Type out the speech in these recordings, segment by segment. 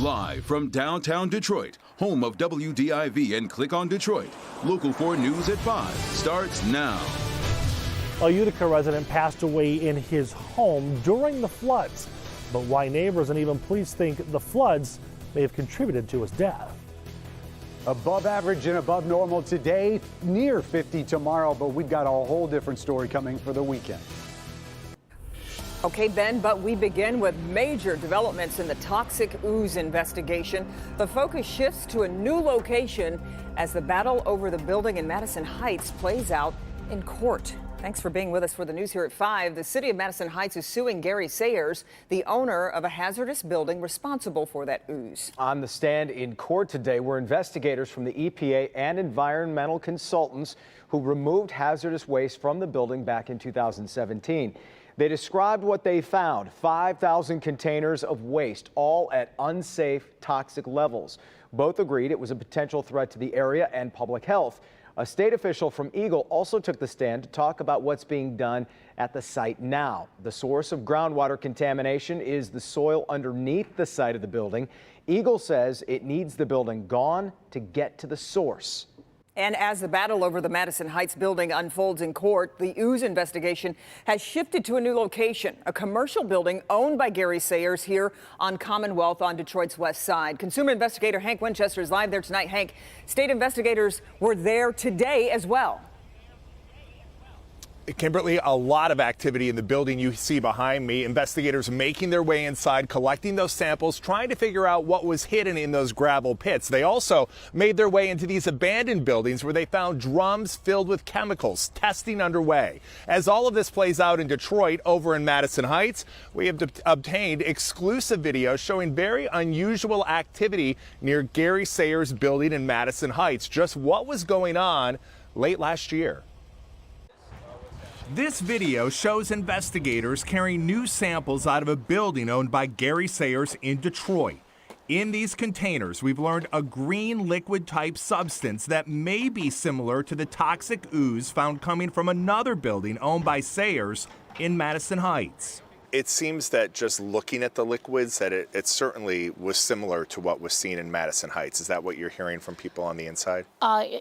Live from downtown Detroit, home of WDIV and Click on Detroit, Local 4 News at 5 starts now. A Utica resident passed away in his home during the floods. But why neighbors and even police think the floods may have contributed to his death. Above average and above normal today, near 50 tomorrow, but we've got a whole different story coming for the weekend. Okay, Ben, but we begin with major developments in the toxic ooze investigation. The focus shifts to a new location as the battle over the building in Madison Heights plays out in court. Thanks for being with us for the news here at 5. The city of Madison Heights is suing Gary Sayers, the owner of a hazardous building responsible for that ooze. On the stand in court today were investigators from the EPA and environmental consultants who removed hazardous waste from the building back in 2017. They described what they found: 5,000 containers of waste, all at unsafe, toxic levels. Both agreed it was a potential threat to the area and public health. A state official from Eagle also took the stand to talk about what's being done at the site now. The source of groundwater contamination is the soil underneath the site of the building. Eagle says it needs the building gone to get to the source. And as the battle over the Madison Heights building unfolds in court, the ooze investigation has shifted to a new location, a commercial building owned by Gary Sayers here on Commonwealth on Detroit's west side. Consumer investigator Hank Winchester is live there tonight. Hank, state investigators were there today as well. Kimberly, a lot of activity in the building you see behind me. Investigators making their way inside, collecting those samples, trying to figure out what was hidden in those gravel pits. They also made their way into these abandoned buildings where they found drums filled with chemicals, testing underway. As all of this plays out in Detroit, over in Madison Heights, we have obtained exclusive video showing very unusual activity near Gary Sayers' building in Madison Heights. Just what was going on late last year. This video shows investigators carrying new samples out of a building owned by Gary Sayers in Detroit. In these containers, we've learned a green liquid type substance that may be similar to the toxic ooze found coming from another building owned by Sayers in Madison Heights. It seems that just looking at the liquids that it certainly was similar to what was seen in Madison Heights. Is that what you're hearing from people on the inside?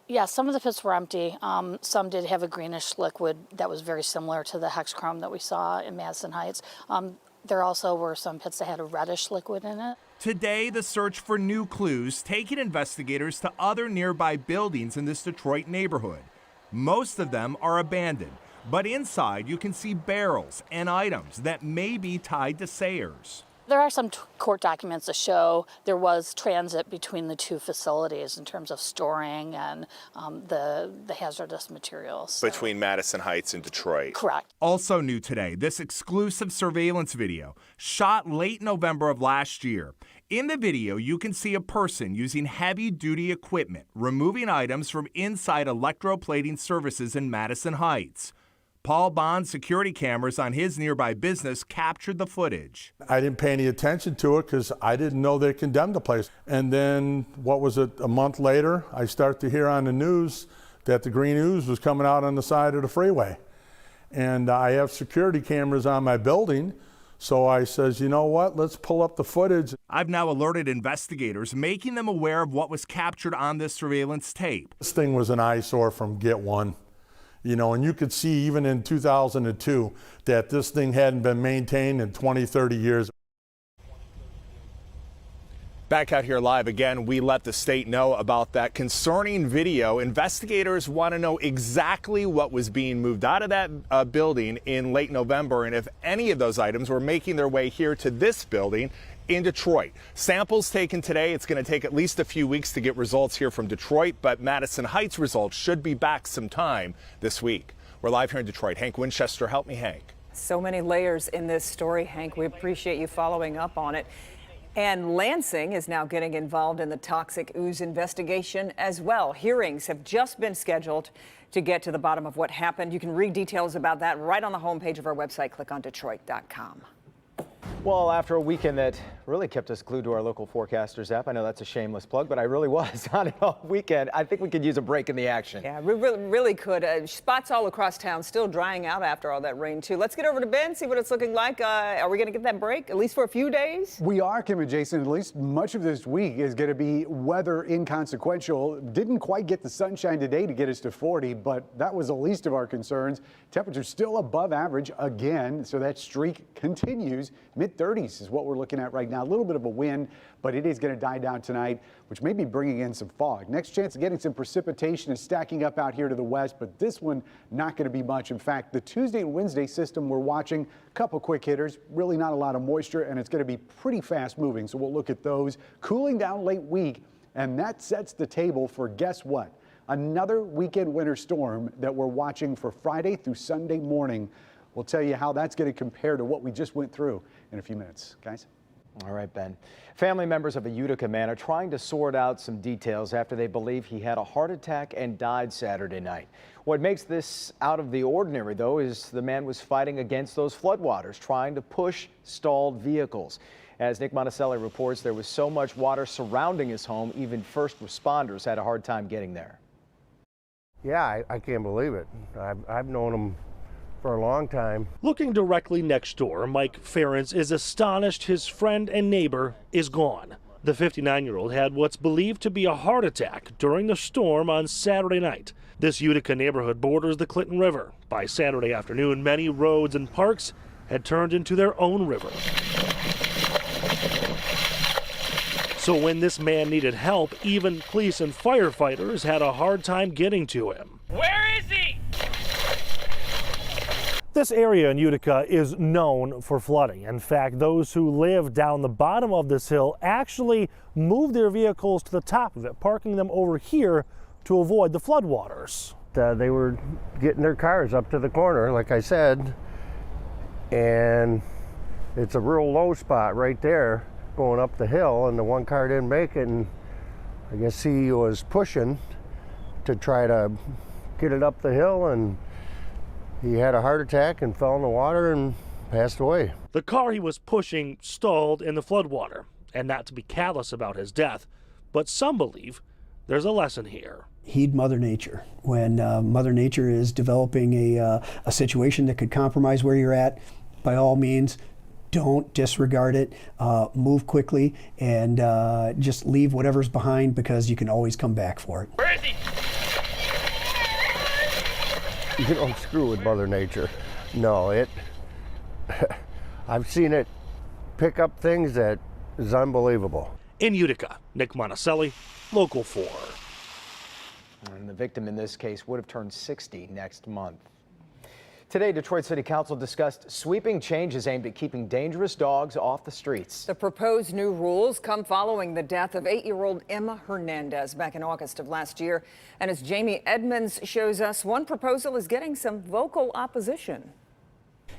Yeah, some of the pits were empty. Some did have a greenish liquid that was very similar to the hexchrome that we saw in Madison Heights. There also were some pits that had a reddish liquid in it. Today, the search for new clues taking investigators to other nearby buildings in this Detroit neighborhood. Most of them are abandoned. But inside, you can see barrels and items that may be tied to Sayers. There are some court documents that show there was transit between the two facilities in terms of storing and the hazardous materials. So. Between Madison Heights and Detroit. Correct. Also new today, this exclusive surveillance video shot late November of last year. In the video, you can see a person using heavy-duty equipment, removing items from inside electroplating services in Madison Heights. Paul Bond's security cameras on his nearby business captured the footage. I didn't pay any attention to it because I didn't know they condemned the place. And then, what was it, a month later, I start to hear on the news that the green ooze was coming out on the side of the freeway. And I have security cameras on my building, so I says, you know what, let's pull up the footage. I've now alerted investigators, making them aware of what was captured on this surveillance tape. This thing was an eyesore from Get One. You know, and you could see even in 2002 that this thing hadn't been maintained in 20, 30 years. Back out here live again, we let the state know about that concerning video. Investigators want to know exactly what was being moved out of that building in late November and if any of those items were making their way here to this building in Detroit. Samples taken today. It's going to take at least a few weeks to get results here from Detroit, but Madison Heights results should be back sometime this week. We're live here in Detroit. Hank Winchester, help me, Hank. So many layers in this story, Hank. We appreciate you following up on it. And Lansing is now getting involved in the toxic ooze investigation as well. Hearings have just been scheduled to get to the bottom of what happened. You can read details about that right on the homepage of our website, clickondetroit.com. Well, after a weekend that really kept us glued to our local forecasters app. I know that's a shameless plug, but I really was on it all weekend. I think we could use a break in the action. Yeah, we really could. Spots all across town still drying out after all that rain, too. Let's get over to Ben, see what it's looking like. Are we going to get that break, at least for a few days? We are, Kim and Jason. At least much of this week is going to be weather inconsequential. Didn't quite get the sunshine today to get us to 40, but that was the least of our concerns. Temperatures still above average again, so that streak continues. Mid-30s is what we're looking at right now. A little bit of a wind, but it is going to die down tonight, which may be bringing in some fog. Next chance of getting some precipitation is stacking up out here to the west, but this one not going to be much. In fact, the Tuesday and Wednesday system we're watching, a couple quick hitters, really not a lot of moisture, and it's going to be pretty fast moving. So we'll look at those. Cooling down late week, and that sets the table for, guess what? Another weekend winter storm that we're watching for Friday through Sunday morning. We'll tell you how that's going to compare to what we just went through in a few minutes. Guys? All right, Ben. Family members of a Utica man are trying to sort out some details after they believe he had a heart attack and died Saturday night. What makes this out of the ordinary, though, is the man was fighting against those floodwaters, trying to push stalled vehicles. As Nick Monticelli reports, there was so much water surrounding his home, even first responders had a hard time getting there. Yeah, I can't believe it. I've known him for a long time. Looking directly next door, Mike Ferens is astonished his friend and neighbor is gone. The 59-year-old had what's believed to be a heart attack during the storm on Saturday night. This Utica neighborhood borders the Clinton River. By Saturday afternoon, many roads and parks had turned into their own river. So when this man needed help, even police and firefighters had a hard time getting to him. Where is he? This area in Utica is known for flooding. In fact, those who live down the bottom of this hill actually moved their vehicles to the top of it, parking them over here to avoid the floodwaters. They were getting their cars up to the corner, like I said, and it's a real low spot right there going up the hill, and the one car didn't make it, and I guess he was pushing to try to get it up the hill, and he had a heart attack and fell in the water and passed away. The car he was pushing stalled in the floodwater, and not to be callous about his death, but some believe there's a lesson here. Heed Mother Nature. When Mother Nature is developing a situation that could compromise where you're at, by all means, don't disregard it, move quickly, and just leave whatever's behind, because you can always come back for it. Where is he? You don't screw with Mother Nature. No, I've seen it pick up things that is unbelievable. In Utica, Nick Monticelli, Local 4. And the victim in this case would have turned 60 next month. Today, Detroit City Council discussed sweeping changes aimed at keeping dangerous dogs off the streets. The proposed new rules come following the death of 8-year-old Emma Hernandez back in August of last year. And as Jamie Edmonds shows us, one proposal is getting some vocal opposition.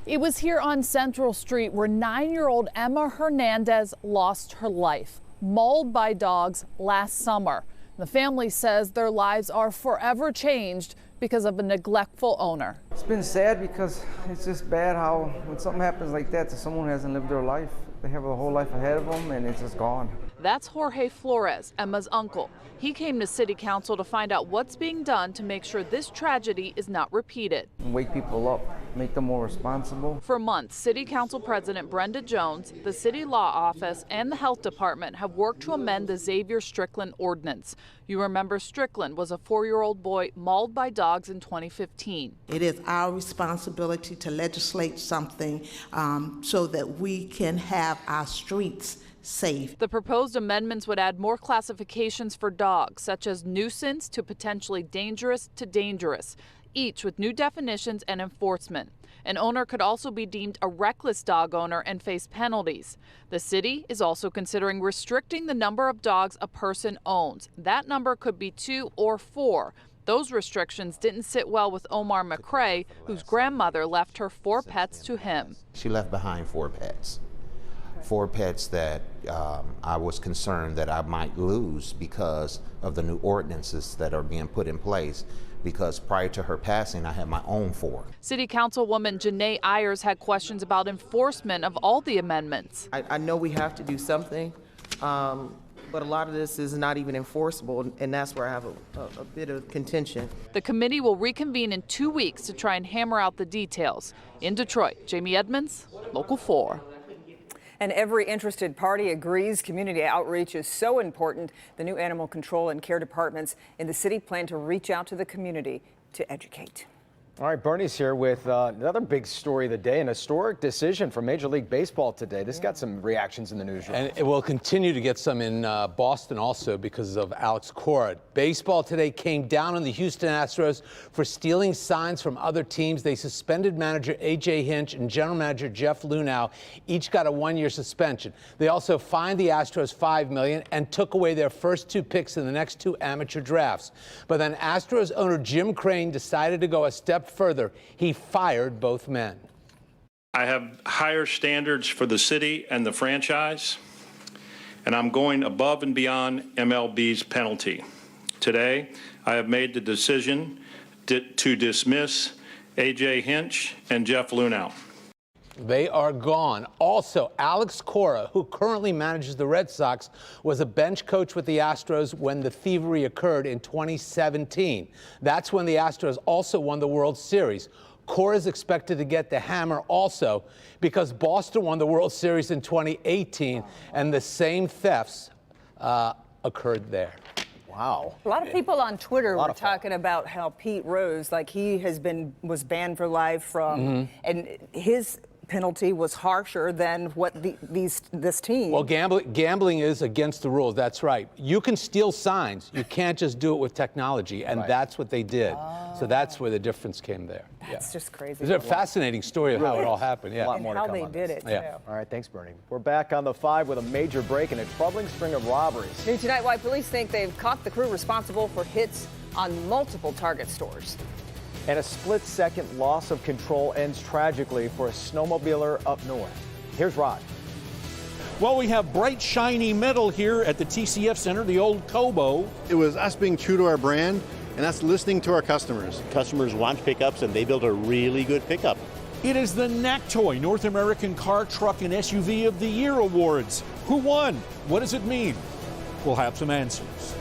It was here on Central Street where 9-year-old Emma Hernandez lost her life, mauled by dogs last summer. The family says their lives are forever changed because of a neglectful owner. It's been sad because it's just bad how when something happens like that to someone who hasn't lived their life, they have a whole life ahead of them and it's just gone. That's Jorge Flores, Emma's uncle. He came to City Council to find out what's being done to make sure this tragedy is not repeated. Wake people up, make them more responsible. For months, City Council President Brenda Jones, the City Law Office, and the Health Department have worked to amend the Xavier Strickland Ordinance. You remember Strickland was a 4-year-old boy mauled by dogs in 2015. It is our responsibility to legislate something so that we can have our streets safe. The proposed amendments would add more classifications for dogs, such as nuisance to potentially dangerous to dangerous, each with new definitions and enforcement. An owner could also be deemed a reckless dog owner and face penalties. The city is also considering restricting the number of dogs a person owns. That number could be 2 or 4. Those restrictions didn't sit well with Omar McCrae, whose grandmother left her 4 pets to him. She left behind 4 pets. 4 pets that I was concerned that I might lose because of the new ordinances that are being put in place. Because prior to her passing, I had my own 4. City Councilwoman Janae Ayers had questions about enforcement of all the amendments. I know we have to do something, but a lot of this is not even enforceable, and that's where I have a bit of contention. The committee will reconvene in 2 weeks to try and hammer out the details. In Detroit, Jamie Edmonds, Local 4. And every interested party agrees community outreach is so important. The new animal control and care departments in the city plan to reach out to the community to educate. All right, Bernie's here with another big story of the day, an historic decision from Major League Baseball today. This got some reactions in the newsroom. And it will continue to get some in Boston also because of Alex Cora. Baseball today came down on the Houston Astros for stealing signs from other teams. They suspended manager A.J. Hinch and general manager Jeff Luhnow. Each got a 1-year suspension. They also fined the Astros $5 million and took away their first 2 picks in the next 2 amateur drafts. But then Astros owner Jim Crane decided to go a step further. He fired both men. I have higher standards for the city and the franchise, and I'm going above and beyond MLB's penalty. Today, I have made the decision to dismiss A.J. Hinch and Jeff Luhnow. They are gone. Also, Alex Cora, who currently manages the Red Sox, was a bench coach with the Astros when the thievery occurred in 2017. That's when the Astros also won the World Series. Cora is expected to get the hammer also because Boston won the World Series in 2018, and the same thefts occurred there. Wow. A lot of people on Twitter were talking about how Pete Rose, like he was banned for life from, and his penalty was harsher than what this team. Well, gambling is against the rules. That's right. You can steal signs. You can't just do it with technology, and that's what they did. So that's where the difference came there. That's just crazy. It's a fascinating story of how it all happened. Yeah. A lot more to how come they on did this. it, Yeah. too. All right, thanks, Bernie. We're back on the 5 with a major break and a troubling string of robberies. New tonight, why police think they've caught the crew responsible for hits on multiple Target stores. And a split-second loss of control ends tragically for a snowmobiler up north. Here's Rod. Well, we have bright, shiny metal here at the TCF Center, the old Kobo. It was us being true to our brand and us listening to our customers. Customers want pickups, and they built a really good pickup. It is the NACTOY North American Car, Truck, and SUV of the Year Awards. Who won? What does it mean? We'll have some answers.